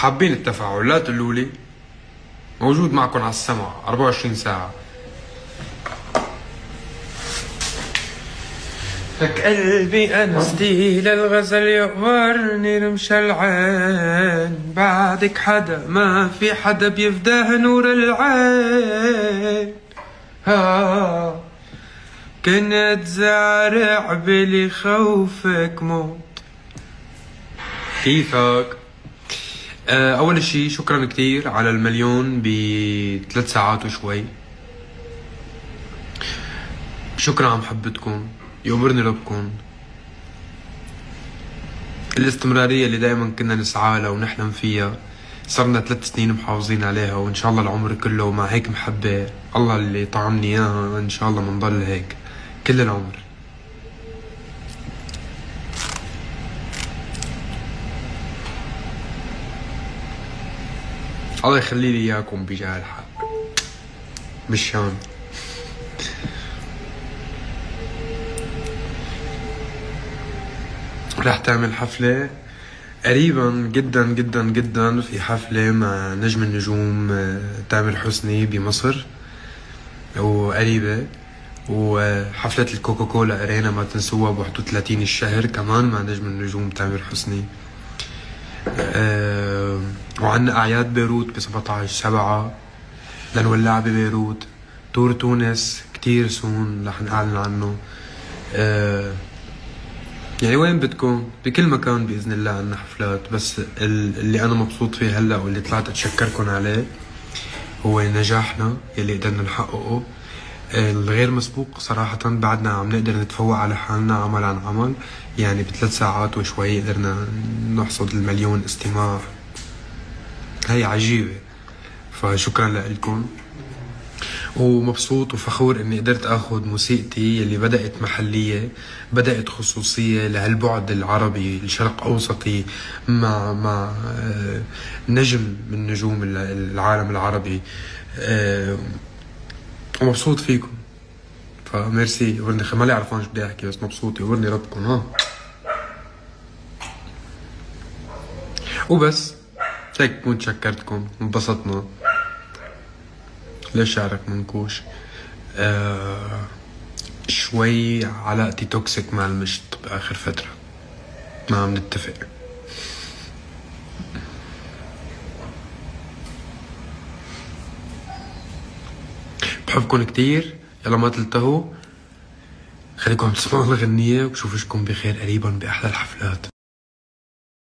حابين التفاعل لا تقولولي، موجود معكم على السمع 24 ساعة. لك قلبي أنا ستيل الغزل يقهرني رمش العين، بعدك حدا ما في حدا بيفداه نور العين. كنت زارع بلي خوفك موت. كيفك؟ أول شي شكرا كتير على المليون ب3 ساعات وشوي. شكرا على محبتكم، يقبرني ربكم. الاستمرارية اللي دائما كنا نسعى لها ونحلم فيها صرنا 3 سنين محافظين عليها، وإن شاء الله العمر كله مع هيك محبة الله اللي طعمني إياها إن شاء الله منضل هيك كل العمر. الله يخلي لي إياكم بجاه الحق بالشان. رح تعمل حفلة قريبا جدا جدا جدا، في حفلة مع نجم النجوم تامر حسني بمصر وقريبة، وحفلة الكوكاكولا أرينا ما تنسوها ب 31 الشهر كمان مع نجم النجوم تامر حسني. وعنا أعياد بيروت ب 17/7 لنولع ببيروت. تور تونس كتير سون رح نعلن عنه. يعني وين بدكم بكل مكان بإذن الله عنا حفلات، بس اللي أنا مبسوط فيه هلأ واللي طلعت أتشكركن عليه هو نجاحنا يلي قدرنا نحققه الغير مسبوق صراحة. بعدنا عم نقدر نتفوق على حالنا عمل عن عمل، يعني ب3 ساعات وشوي قدرنا نحصد 1,000,000 استماع. هي عجيبة، فشكرا لكم. ومبسوط وفخور اني قدرت اخذ موسيقتي اللي بدأت محلية، بدأت خصوصية لهالبعد العربي الشرق اوسطي مع نجم من نجوم العالم العربي. ومبسوط فيكم، فميرسي. ورني مالي عرفان شو بدي احكي، بس مبسوط يورني ربكم. وبس هيك بكون شكرتكم وانبسطنا. ليش شعرك منكوش؟ شوي علاقتي توكسيك مع المشط بآخر فترة، ما عم نتفق. بحبكن كتير، يلا ما تلتهوا، خليكم عم تسمعوا الغنية وبشوفكم بخير قريبا بأحلى الحفلات.